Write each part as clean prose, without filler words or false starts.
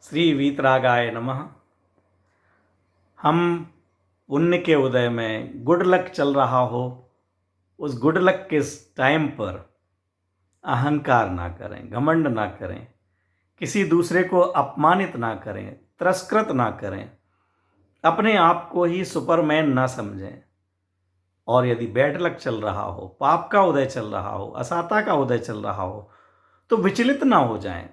श्री वीतरागाय नमः। हम पुण्य के उदय में गुड लक चल रहा हो, उस गुड लक के टाइम पर अहंकार ना करें, घमंड ना करें, किसी दूसरे को अपमानित ना करें, तिरस्कृत ना करें, अपने आप को ही सुपरमैन ना समझें। और यदि बैड लक चल रहा हो, पाप का उदय चल रहा हो, असाता का उदय चल रहा हो, तो विचलित ना हो जाएं।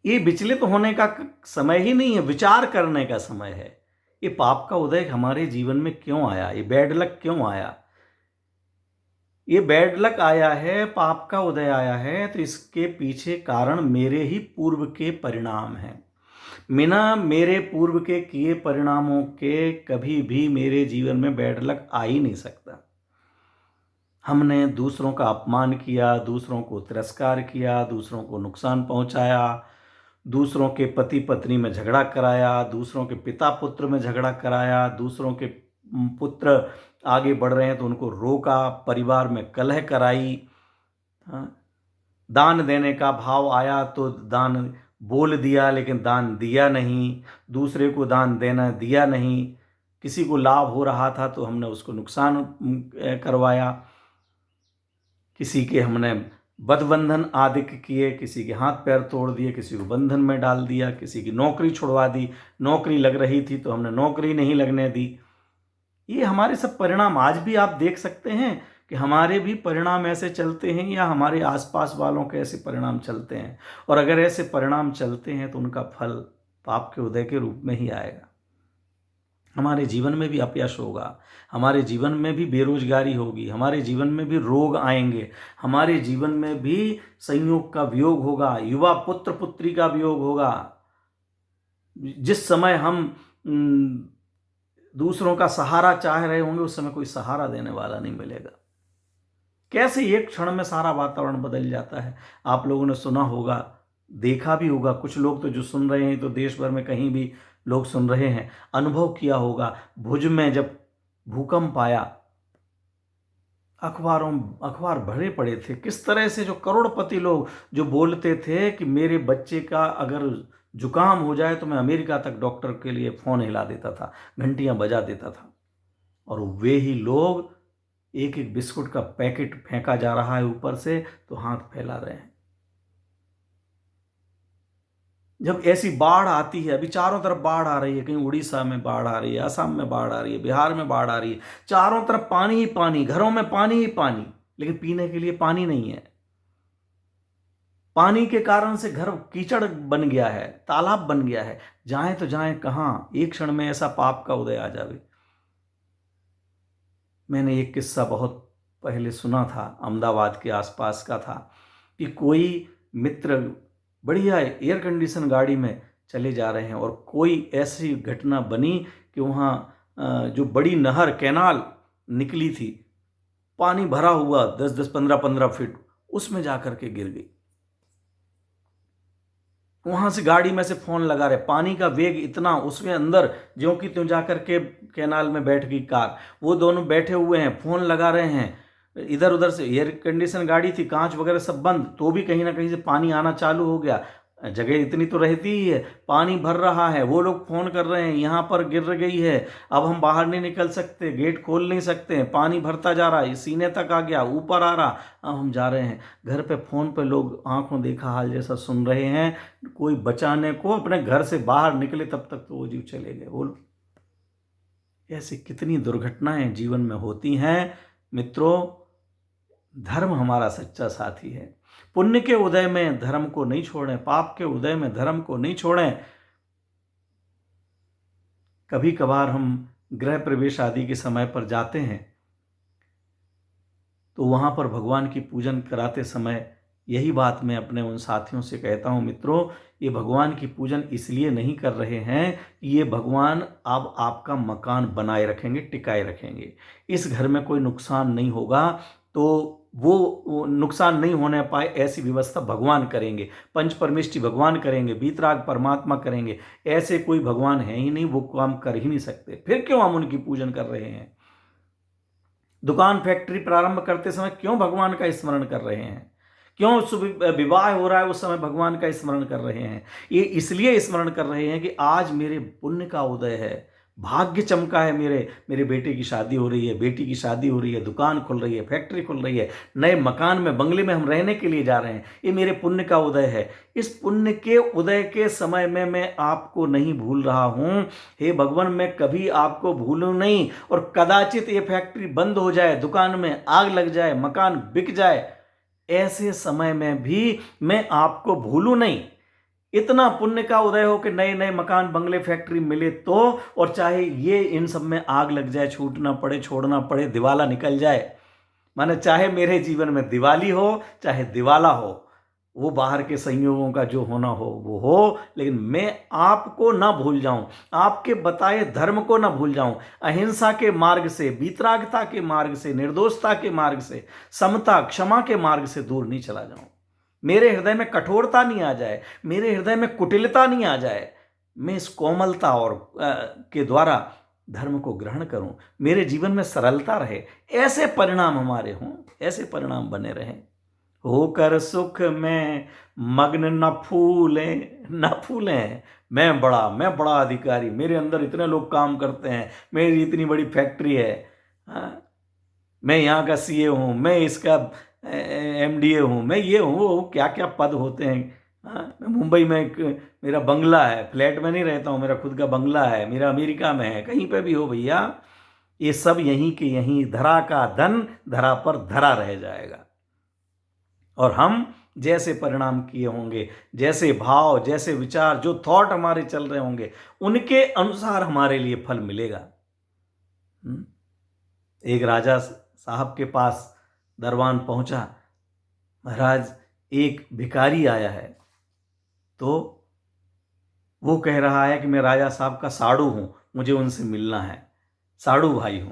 ये विचलित होने का समय ही नहीं है, विचार करने का समय है। ये पाप का उदय हमारे जीवन में क्यों आया, ये बैड लक क्यों आया, ये बैड लक आया है, पाप का उदय आया है, तो इसके पीछे कारण मेरे ही पूर्व के परिणाम हैं। बिना मेरे पूर्व के किए परिणामों के कभी भी मेरे जीवन में बैड लक आ ही नहीं सकता। हमने दूसरों का अपमान किया, दूसरों को तिरस्कार किया, दूसरों को नुकसान पहुंचाया, दूसरों के पति पत्नी में झगड़ा कराया, दूसरों के पिता पुत्र में झगड़ा कराया, दूसरों के पुत्र आगे बढ़ रहे हैं तो उनको रोका, परिवार में कलह कराई। हाँ, दान देने का भाव आया तो दान बोल दिया लेकिन दान दिया नहीं, दूसरे को दान देना दिया नहीं, किसी को लाभ हो रहा था तो हमने उसको नुकसान करवाया, किसी के हमने बंधन आदि किए, किसी के हाथ पैर तोड़ दिए, किसी को बंधन में डाल दिया, किसी की नौकरी छुड़वा दी, नौकरी लग रही थी तो हमने नौकरी नहीं लगने दी। ये हमारे सब परिणाम आज भी आप देख सकते हैं कि हमारे भी परिणाम ऐसे चलते हैं या हमारे आसपास वालों के ऐसे परिणाम चलते हैं। और अगर ऐसे परिणाम चलते हैं तो उनका फल पाप के उदय के रूप में ही आएगा। हमारे जीवन में भी अपयश होगा, हमारे जीवन में भी बेरोजगारी होगी, हमारे जीवन में भी रोग आएंगे, हमारे जीवन में भी संयोग का वियोग होगा, युवा पुत्र पुत्री का वियोग होगा। जिस समय हम दूसरों का सहारा चाह रहे होंगे उस समय कोई सहारा देने वाला नहीं मिलेगा। कैसे एक क्षण में सारा वातावरण बदल जाता है। आप लोगों ने सुना होगा, देखा भी होगा, कुछ लोग तो जो सुन रहे हैं तो देश भर में कहीं भी लोग सुन रहे हैं, अनुभव किया होगा। भुज में जब भूकंप आया, अखबार भरे पड़े थे, किस तरह से जो करोड़पति लोग जो बोलते थे कि मेरे बच्चे का अगर जुकाम हो जाए तो मैं अमेरिका तक डॉक्टर के लिए फ़ोन हिला देता था, घंटियां बजा देता था। और वे ही लोग एक एक बिस्कुट का पैकेट फेंका जा रहा है ऊपर से तो हाथ फैला रहे हैं। जब ऐसी बाढ़ आती है, अभी चारों तरफ बाढ़ आ रही है, कहीं उड़ीसा में बाढ़ आ रही है, असम में बाढ़ आ रही है, बिहार में बाढ़ आ रही है, चारों तरफ पानी ही पानी, घरों में पानी ही पानी, लेकिन पीने के लिए पानी नहीं है। पानी के कारण से घर कीचड़ बन गया है, तालाब बन गया है। जाएं तो जाएं कहां, एक क्षण में ऐसा पाप का उदय आ जावे। मैंने एक किस्सा बहुत पहले सुना था, अहमदाबाद के आसपास का था, कि कोई मित्र बढ़िया एयर कंडीशन गाड़ी में चले जा रहे हैं और कोई ऐसी घटना बनी कि वहाँ जो बड़ी नहर कैनाल निकली थी, पानी भरा हुआ 10-10, 15-15 फीट, उसमें जाकर के गिर गई। वहां से गाड़ी में से फोन लगा रहे, पानी का वेग इतना, उसमें अंदर ज्यों की त्यों जाकर के कैनाल में बैठ गई कार। वो दोनों बैठे हुए हैं, फोन लगा रहे हैं, इधर उधर से एयर कंडीशन गाड़ी थी, कांच वगैरह सब बंद, तो भी कहीं ना कहीं से पानी आना चालू हो गया। जगह इतनी तो रहती ही है, पानी भर रहा है, वो लोग फोन कर रहे हैं यहाँ पर गिर गई है, अब हम बाहर नहीं निकल सकते, गेट खोल नहीं सकते, पानी भरता जा रहा है, सीने तक आ गया, ऊपर आ रहा, अब हम जा रहे हैं। घर पे फोन पे लोग आंखों देखा हाल जैसा सुन रहे हैं, कोई बचाने को अपने घर से बाहर निकले तब तक तो वो जीव चले गए। बोलो, ऐसी कितनी दुर्घटनाएं जीवन में होती हैं। मित्रों, धर्म हमारा सच्चा साथी है। पुण्य के उदय में धर्म को नहीं छोड़ें, पाप के उदय में धर्म को नहीं छोड़ें। कभी कभार हम गृह प्रवेश आदि के समय पर जाते हैं तो वहां पर भगवान की पूजन कराते समय यही बात मैं अपने उन साथियों से कहता हूं, मित्रों, ये भगवान की पूजन इसलिए नहीं कर रहे हैं कि ये भगवान अब आपका मकान बनाए रखेंगे, टिकाए रखेंगे, इस घर में कोई नुकसान नहीं होगा, तो वो नुकसान नहीं होने पाए ऐसी व्यवस्था भगवान करेंगे, पंच परमेष्टि भगवान करेंगे, वीतराग परमात्मा करेंगे। ऐसे कोई भगवान है ही नहीं, वो काम कर ही नहीं सकते, फिर क्यों हम उनकी पूजन कर रहे हैं। दुकान फैक्ट्री प्रारंभ करते समय क्यों भगवान का स्मरण कर रहे हैं, क्यों विवाह हो रहा है उस समय भगवान का स्मरण कर रहे हैं? ये इसलिए स्मरण कर रहे हैं कि आज मेरे पुण्य का उदय है, भाग्य चमका है, मेरे मेरे बेटे की शादी हो रही है, बेटी की शादी हो रही है, दुकान खुल रही है, फैक्ट्री खुल रही है, नए मकान में, बंगले में हम रहने के लिए जा रहे हैं। ये मेरे पुण्य का उदय है। इस पुण्य के उदय के समय में मैं आपको नहीं भूल रहा हूं। हे भगवान, मैं कभी आपको भूलूं नहीं। और कदाचित ये फैक्ट्री बंद हो जाए, दुकान में आग लग जाए, मकान बिक जाए, ऐसे समय में भी मैं आपको भूलूं नहीं। इतना पुण्य का उदय हो कि नए नए मकान, बंगले, फैक्ट्री मिले तो, और चाहे ये इन सब में आग लग जाए, छूटना पड़े, छोड़ना पड़े, दिवाला निकल जाए, माने चाहे मेरे जीवन में दिवाली हो, चाहे दिवाला हो, वो बाहर के संयोगों का जो होना हो वो हो, लेकिन मैं आपको ना भूल जाऊं, आपके बताए धर्म को ना भूल जाऊं। अहिंसा के मार्ग से, वीतरागता के मार्ग से, निर्दोषता के मार्ग से, समता क्षमा के मार्ग से दूर नहीं चला जाऊं। मेरे हृदय में कठोरता नहीं आ जाए, मेरे हृदय में कुटिलता नहीं आ जाए। मैं इस कोमलता और के द्वारा धर्म को ग्रहण करूं, मेरे जीवन में सरलता रहे, ऐसे परिणाम हमारे हों, ऐसे परिणाम बने रहें। होकर सुख में मग्न न फूलें, न फूलें। मैं बड़ा अधिकारी, मेरे अंदर इतने लोग काम करते हैं, मेरी इतनी बड़ी फैक्ट्री है, हाँ? मैं यहाँ का सीए हूँ, मैं इसका एमडीए हूँ, मैं ये हूँ, वो क्या क्या पद होते हैं। हाँ, मैं मुंबई में मेरा बंगला है, फ्लैट में नहीं रहता हूँ, मेरा खुद का बंगला है, मेरा अमेरिका में है, कहीं पे भी हो भैया, ये सब यहीं के यहीं, धरा का धन धरा पर धरा रह जाएगा। और हम जैसे परिणाम किए होंगे, जैसे भाव, जैसे विचार, जो थॉट हमारे चल रहे होंगे, उनके अनुसार हमारे लिए फल मिलेगा। एक राजा साहब के पास दरबान पहुंचा, महाराज एक भिखारी आया है, तो वो कह रहा है कि मैं राजा साहब का साड़ू हूं, मुझे उनसे मिलना है, साड़ू भाई हूं।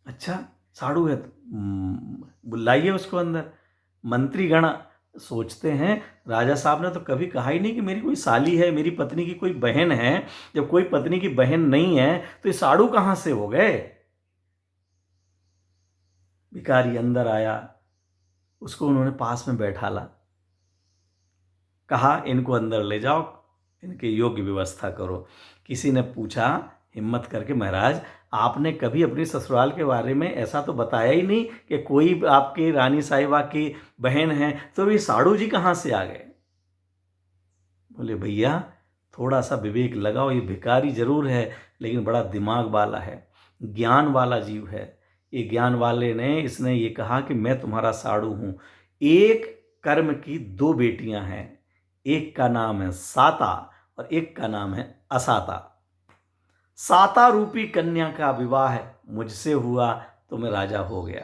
अच्छा, साड़ू है तो बुलाइए उसको अंदर। मंत्रीगण सोचते हैं, राजा साहब ने तो कभी कहा ही नहीं कि मेरी कोई साली है, मेरी पत्नी की कोई बहन है। जब कोई पत्नी की बहन नहीं है तो ये साड़ू कहां से हो गए? भिखारी अंदर आया, उसको उन्होंने पास में बैठाला, कहा इनको अंदर ले जाओ, इनके योग्य व्यवस्था करो। किसी ने पूछा हिम्मत करके, महाराज आपने कभी अपनी ससुराल के बारे में ऐसा तो बताया ही नहीं कि कोई आपकी रानी साहिबा की बहन है, तो ये साड़ू जी कहाँ से आ गए? बोले भैया थोड़ा सा विवेक लगाओ, ये भिखारी जरूर है लेकिन बड़ा दिमाग वाला है, ज्ञान वाला जीव है। ये ज्ञान वाले ने, इसने ये कहा कि मैं तुम्हारा साड़ू हूं। एक कर्म की दो बेटियां हैं, एक का नाम है साता और एक का नाम है असाता। साता रूपी कन्या का विवाह मुझसे हुआ तो मैं राजा हो गया,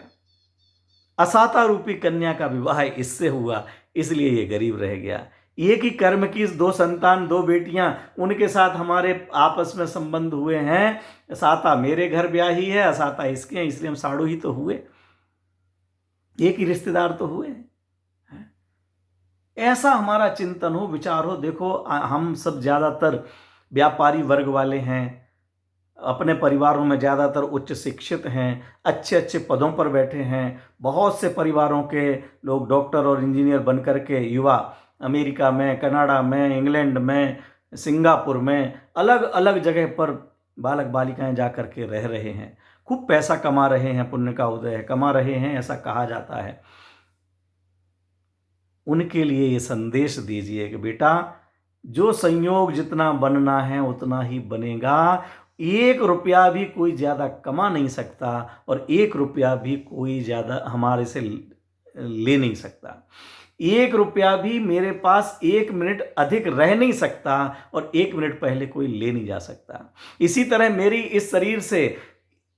असाता रूपी कन्या का विवाह इससे हुआ इसलिए ये गरीब रह गया। एक ही कर्म की दो संतान, दो बेटियां, उनके साथ हमारे आपस में संबंध हुए हैं। साता मेरे घर ब्याही है, असाता इसके हैं, इसलिए हम साड़ू ही तो हुए, एक ही रिश्तेदार तो हुए। ऐसा हमारा चिंतन हो, विचार हो। देखो हम सब ज़्यादातर व्यापारी वर्ग वाले हैं, अपने परिवारों में ज़्यादातर उच्च शिक्षित हैं, अच्छे अच्छे पदों पर बैठे हैं। बहुत से परिवारों के लोग डॉक्टर और इंजीनियर बनकर के युवा अमेरिका में, कनाडा में, इंग्लैंड में, सिंगापुर में, अलग अलग जगह पर बालक बालिकाएं जा कर के रह रहे हैं, खूब पैसा कमा रहे हैं, पुण्य का उदय है, कमा रहे हैं ऐसा कहा जाता है। उनके लिए ये संदेश दीजिए कि बेटा जो संयोग जितना बनना है उतना ही बनेगा। 1 रुपया भी कोई ज़्यादा कमा नहीं सकता और 1 रुपया भी कोई ज़्यादा हमारे से ले नहीं सकता। 1 रुपया भी मेरे पास 1 मिनट अधिक रह नहीं सकता और 1 मिनट पहले कोई ले नहीं जा सकता। इसी तरह मेरी इस शरीर से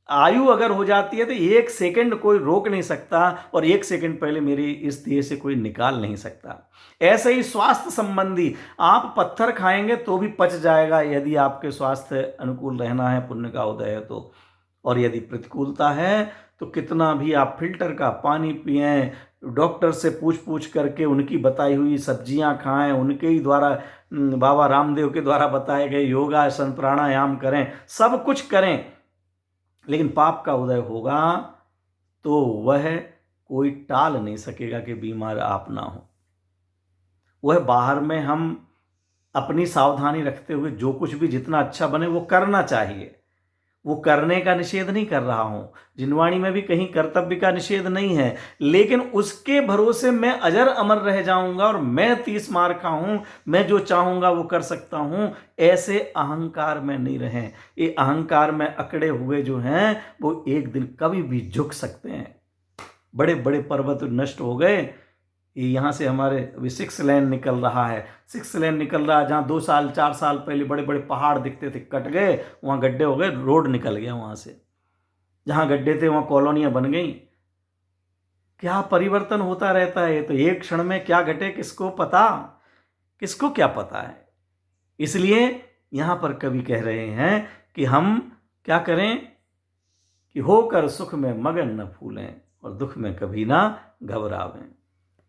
आयु अगर हो जाती है तो 1 सेकंड कोई रोक नहीं सकता और 1 सेकंड पहले मेरी इस देह से कोई निकाल नहीं सकता। ऐसे ही स्वास्थ्य संबंधी, आप पत्थर खाएंगे तो भी पच जाएगा यदि आपके स्वास्थ्य अनुकूल रहना है, पुण्य का उदय है तो। और यदि प्रतिकूलता है तो कितना भी आप फिल्टर का पानी पिएं, डॉक्टर से पूछ करके उनकी बताई हुई सब्जियां खाएं, उनके ही द्वारा बाबा रामदेव के द्वारा बताए गए योगासन प्राणायाम करें, सब कुछ करें, लेकिन पाप का उदय होगा तो वह कोई टाल नहीं सकेगा कि बीमार आप ना हो। वह बाहर में हम अपनी सावधानी रखते हुए जो कुछ भी जितना अच्छा बने वो करना चाहिए, वो करने का निषेध नहीं कर रहा हूं। जिनवाणी में भी कहीं कर्तव्य का निषेध नहीं है, लेकिन उसके भरोसे मैं अजर अमर रह जाऊंगा और मैं 30 मार का हूं, मैं जो चाहूंगा वो कर सकता हूं, ऐसे अहंकार में नहीं रहें। ये अहंकार में अकड़े हुए जो हैं वो एक दिन कभी भी झुक सकते हैं। बड़े बड़े पर्वत नष्ट हो गए। ये यहाँ से हमारे अभी 6 लेन निकल रहा है, 6 लेन निकल रहा है। जहाँ 2 साल 4 साल पहले बड़े बड़े पहाड़ दिखते थे, कट गए, वहाँ गड्ढे हो गए, रोड निकल गया वहाँ से। जहाँ गड्ढे थे वहाँ कॉलोनियाँ बन गई। क्या परिवर्तन होता रहता है, तो एक क्षण में क्या घटे किसको पता, किसको क्या पता है। इसलिए यहाँ पर कवि कह रहे हैं कि हम क्या करें कि होकर सुख में मगन न फूलें और दुख में कभी ना घबरावें।